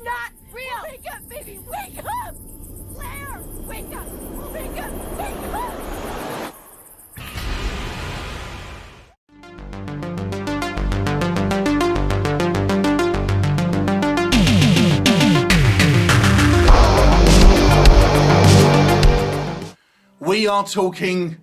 not real! Wake up, baby! Wake up! Claire! Wake up! Wake up! Wake up! We are talking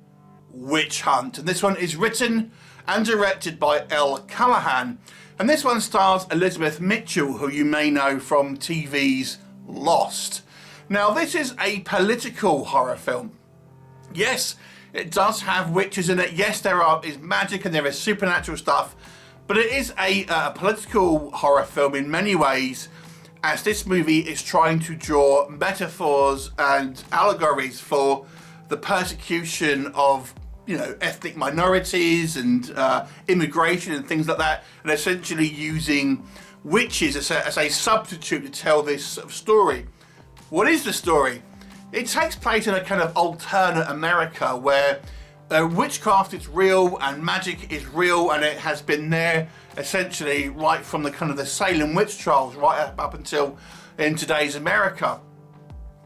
Witch Hunt, and this one is written and directed by L. Callahan, and this one stars Elizabeth Mitchell, who you may know from TV's Lost. Now, this is a political horror film. Yes, it does have witches in it. Yes, there is magic and there is supernatural stuff, but it is a political horror film in many ways, as this movie is trying to draw metaphors and allegories for the persecution of, you know, ethnic minorities and immigration and things like that, and essentially using witches as a substitute to tell this sort of story. What is the story? It takes place in a kind of alternate America where witchcraft is real and magic is real, and it has been there essentially right from the kind of the Salem witch trials right up until in today's America.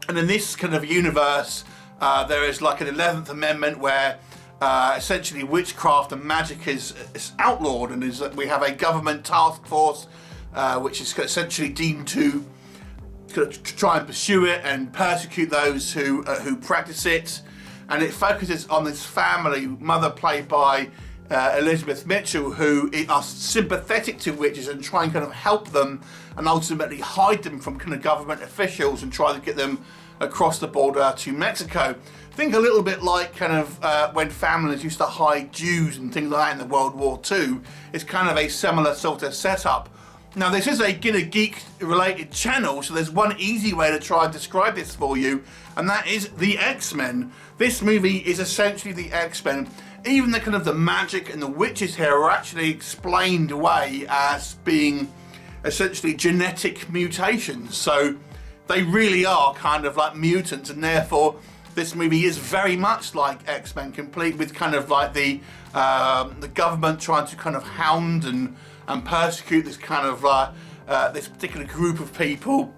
And in this kind of universe, there is like an 11th Amendment where essentially witchcraft and magic is outlawed, and we have a government task force which is essentially deemed to try and pursue it and persecute those who practice it. And it focuses on this family, mother played by Elizabeth Mitchell, who are sympathetic to witches and try and kind of help them and ultimately hide them from kind of government officials and try to get them across the border to Mexico. Think a little bit like kind of when families used to hide Jews and things like that in the World War II. It's kind of a similar sort of setup. Now, this is a geek related channel, so there's one easy way to try and describe this for you, and that is the X-Men. This movie is essentially the X-Men. Even the kind of the magic and the witches here are actually explained away as being essentially genetic mutations. So they really are kind of like mutants, and therefore this movie is very much like X-Men, complete with kind of like the government trying to kind of hound and persecute this kind of this particular group of people,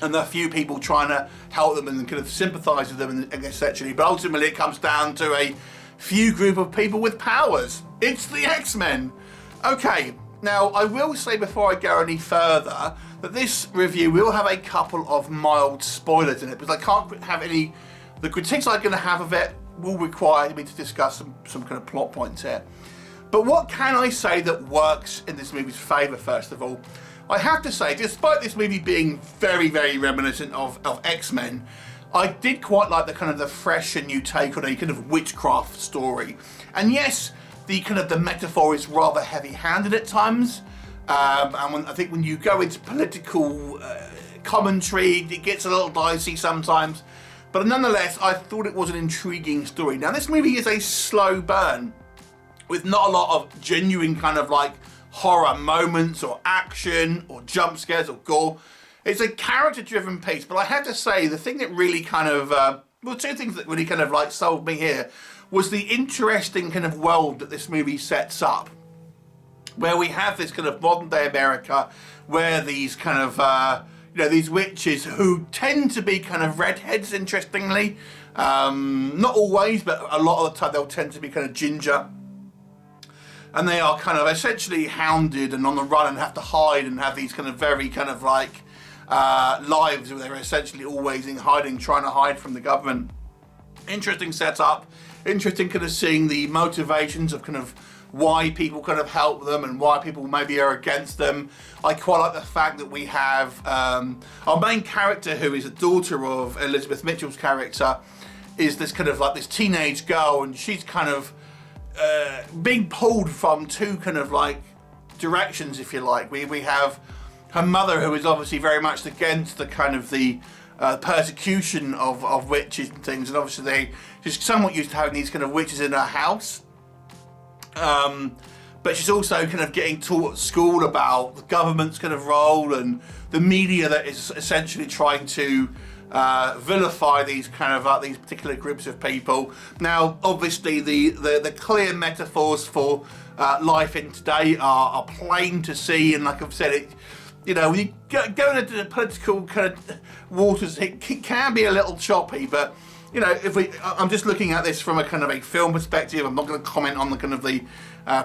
and a few people trying to help them and kind of sympathise with them and essentially. But ultimately, it comes down to a few group of people with powers. It's the X-Men. Okay. Now, I will say before I go any further that this review will have a couple of mild spoilers in it, because I can't have any. The critiques I'm going to have of it will require me to discuss some kind of plot points here. But what can I say that works in this movie's favour, first of all? I have to say, despite this movie being very, very reminiscent of X-Men, I did quite like the kind of the fresh and new take on a kind of witchcraft story. And yes, the metaphor is rather heavy-handed at times, and I think when you go into political commentary, it gets a little dicey sometimes. But nonetheless, I thought it was an intriguing story. Now, this movie is a slow burn, with not a lot of genuine kind of like horror moments or action or jump scares or gore. It's a character-driven piece, but I have to say the thing that really kind of, two things that really kind of like sold me here was the interesting kind of world that this movie sets up, where we have this kind of modern-day America, where these kind of, these witches who tend to be kind of redheads, interestingly. Not always, but a lot of the time they'll tend to be kind of ginger. And they are kind of essentially hounded and on the run and have to hide and have these kind of very kind of like lives where they're essentially always in hiding, trying to hide from the government. Interesting setup. Interesting kind of seeing the motivations of kind of why people kind of help them and why people maybe are against them. I quite like the fact that we have our main character, who is a daughter of Elizabeth Mitchell's character, is this kind of like this teenage girl, and she's kind of being pulled from two kind of like directions, if you like. We have her mother, who is obviously very much against the kind of the persecution of witches and things, and obviously she's somewhat used to having these kind of witches in her house. But she's also kind of getting taught at school about the government's kind of role and the media that is essentially trying to vilify these kind of these particular groups of people. Now, obviously, the clear metaphors for life in today are plain to see, and like I've said, you know, when you go into the political kind of waters, it can be a little choppy, but you know, I'm just looking at this from a kind of a film perspective. I'm not going to comment on the kind of the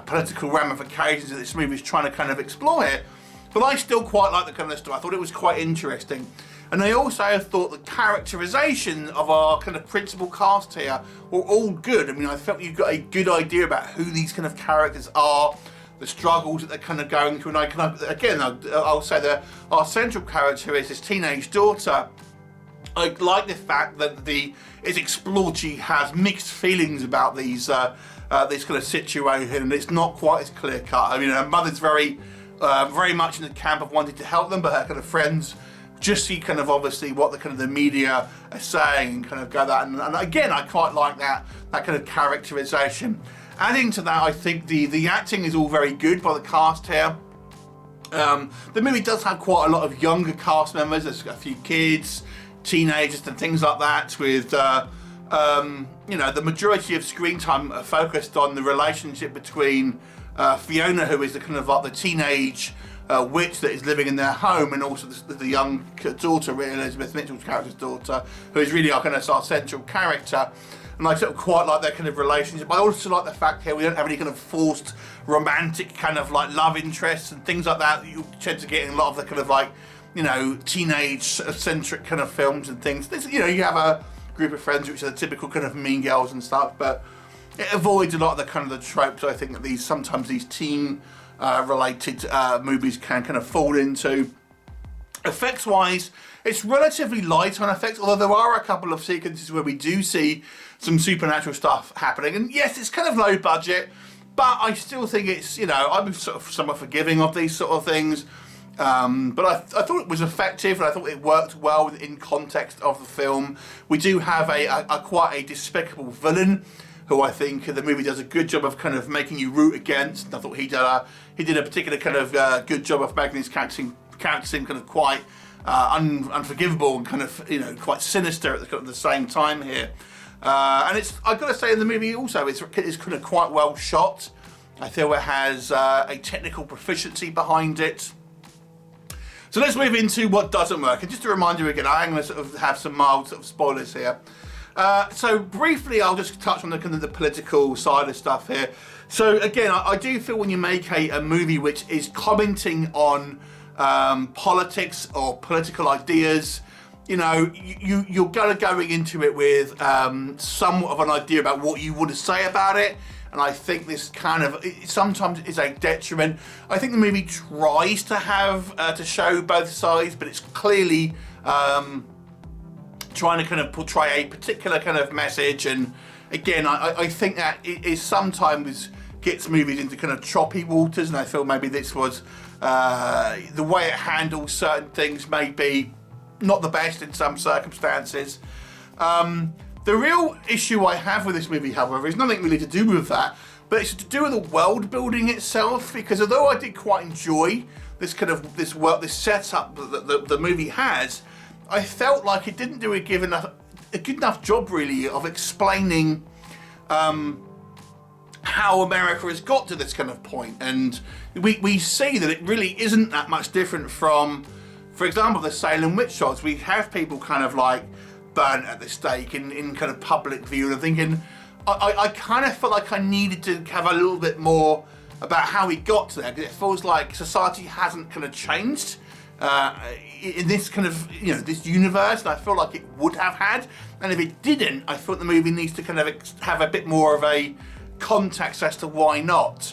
political ramifications that this movie is trying to kind of exploit, but I still quite like the kind of stuff. I thought it was quite interesting. And I also thought the characterization of our kind of principal cast here were all good. I mean, I felt you got a good idea about who these kind of characters are, the struggles that they're kind of going through. And I kind of, again, I'll say that our central character is this teenage daughter. I like the fact that it's explored. She has mixed feelings about these this kind of situation, and it's not quite as clear cut. I mean, her mother's very much in the camp of wanting to help them, but her kind of friends just see kind of obviously what the kind of the media are saying and kind of go that. And again, I quite like that kind of characterization. Adding to that, I think the acting is all very good by the cast here. The movie does have quite a lot of younger cast members. There's a few kids, teenagers and things like that, with you know, the majority of screen time focused on the relationship between Fiona, who is the kind of like the teenage witch that is living in their home, and also the young daughter, Elizabeth Mitchell's character's daughter, who is really our kind of our central character. And I sort of quite like their kind of relationship. I also like the fact here we don't have any kind of forced romantic kind of like love interests and things like that you tend to get in a lot of the kind of like, you know, teenage-centric kind of films and things. You know, you have a group of friends which are the typical kind of mean girls and stuff, but it avoids a lot of the kind of the tropes I think that sometimes these teen related movies can kind of fall into. Effects wise, it's relatively light on effects, although there are a couple of sequences where we do see some supernatural stuff happening. And yes, it's kind of low budget, but I still think it's, you know, I'm sort of somewhat forgiving of these sort of things. But I thought it was effective, and I thought it worked well in context of the film. We do have a quite a despicable villain, who I think the movie does a good job of kind of making you root against. I thought he did a particular kind of good job of making his character seem kind of quite unforgivable and kind of, you know, quite sinister at the same time here. And I've got to say, in the movie also, it's kind of quite well shot. I feel it has a technical proficiency behind it. So let's move into what doesn't work. And just a reminder again, I am going to sort of have some mild sort of spoilers here. So briefly, I'll just touch on the kind of the political side of stuff here. So again, I do feel when you make a movie which is commenting on politics or political ideas, you know, you're going into it with somewhat of an idea about what you want to say about it. And I think this kind of sometimes is a detriment. I think the movie tries to have to show both sides, but it's clearly trying to kind of portray a particular kind of message. And again, I think that it sometimes gets movies into kind of choppy waters, and I feel maybe this was the way it handles certain things may be not the best in some circumstances. The real issue I have with this movie, however, is nothing really to do with that, but it's to do with the world building itself. Because although I did quite enjoy this kind of this setup that the movie has, I felt like it didn't do a good enough job really of explaining how America has got to this kind of point. And we see that it really isn't that much different from, for example, the Salem witch trials. We have people kind of like burnt at the stake in kind of public view, and I'm thinking, I kind of felt like I needed to have a little bit more about how he got to there, because it feels like society hasn't kind of changed in this kind of, you know, this universe, and I feel like it would have had. And if it didn't, I thought the movie needs to kind of have a bit more of a context as to why not,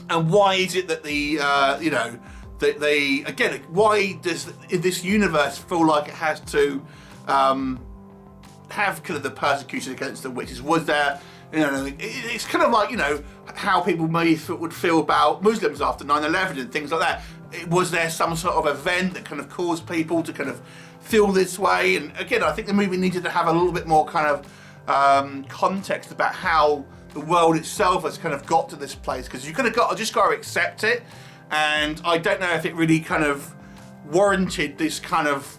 and why is it that you know, that they again, why does this universe feel like it has to have kind of the persecution against the witches? Was there, you know, it's kind of like, you know, how people would feel about Muslims after 9/11 and things like that. Was there some sort of event that kind of caused people to kind of feel this way? And again, I think the movie needed to have a little bit more kind of context about how the world itself has kind of got to this place, because you kind of just got to accept it. And I don't know if it really kind of warranted this kind of,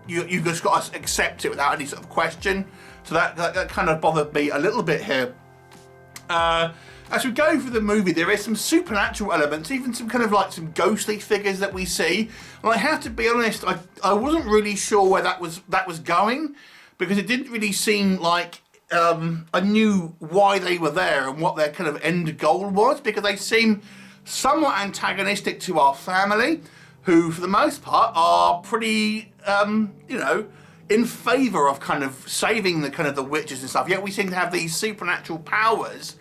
you just got to accept it without any sort of question. So that kind of bothered me a little bit here. as we go through the movie, there is some supernatural elements, even some kind of like some ghostly figures that we see. And I have to be honest, I wasn't really sure where that was going, because it didn't really seem like I knew why they were there and what their kind of end goal was, because they seem somewhat antagonistic to our family, who for the most part are pretty, you know, in favour of kind of saving the kind of the witches and stuff. Yet we seem to have these supernatural powers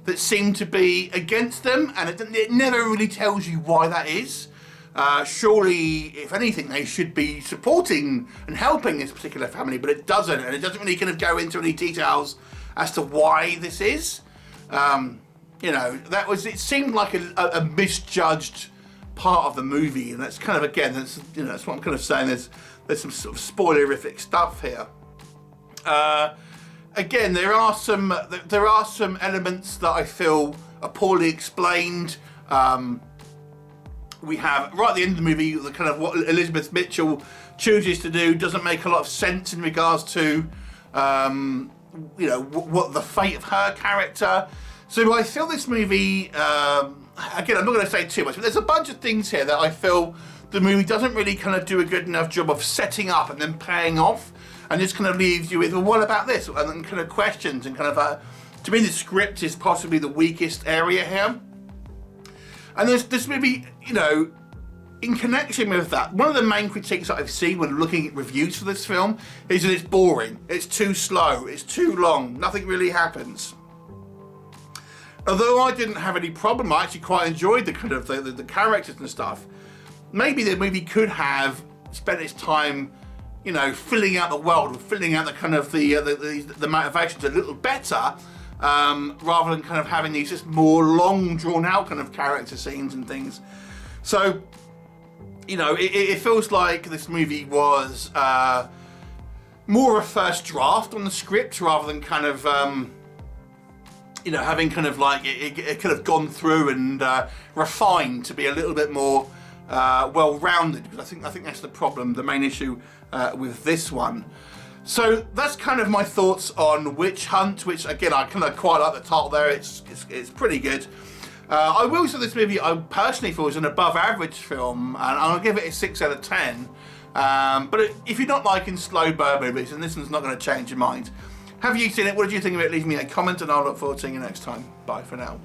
that seem to be against them, and it never really tells you why that is. Surely, if anything, they should be supporting and helping this particular family, but it doesn't, and it doesn't really kind of go into any details as to why this is. You know, it seemed like a misjudged part of the movie, and that's kind of, again, that's, you know, that's what I'm kind of saying. There's some sort of spoilerific stuff here. Again, there are some elements that I feel are poorly explained. We have, right at the end of the movie, the kind of what Elizabeth Mitchell chooses to do doesn't make a lot of sense in regards to, you know, what the fate of her character. So I feel this movie, again, I'm not going to say too much, but there's a bunch of things here that I feel the movie doesn't really kind of do a good enough job of setting up and then paying off, and just kind of leaves you with, well, what about this? And then kind of questions, and kind of, to me, the script is possibly the weakest area here. And this movie, you know, in connection with that, one of the main critiques that I've seen when looking at reviews for this film is that it's boring, it's too slow, it's too long, nothing really happens. Although I didn't have any problem, I actually quite enjoyed the kind of the characters and stuff. Maybe the movie could have spent its time, you know, filling out the world, filling out the kind of the motivations a little better, rather than kind of having these just more long drawn out kind of character scenes and things. So, you know, it feels like this movie was more of a first draft on the script, rather than kind of, you know, having kind of like it could have gone through and refined to be a little bit more well-rounded, because I think that's the problem, the main issue with this one. So that's kind of my thoughts on Witch Hunt, which again I kind of quite like the title there. It's pretty good. I will say this movie I personally feel is an above-average film, and I'll give it a 6 out of 10. But if you're not liking slow burn movies, then this one's not going to change your mind. Have you seen it? What did you think of it? Leave me a comment, and I'll look forward to seeing you next time. Bye for now.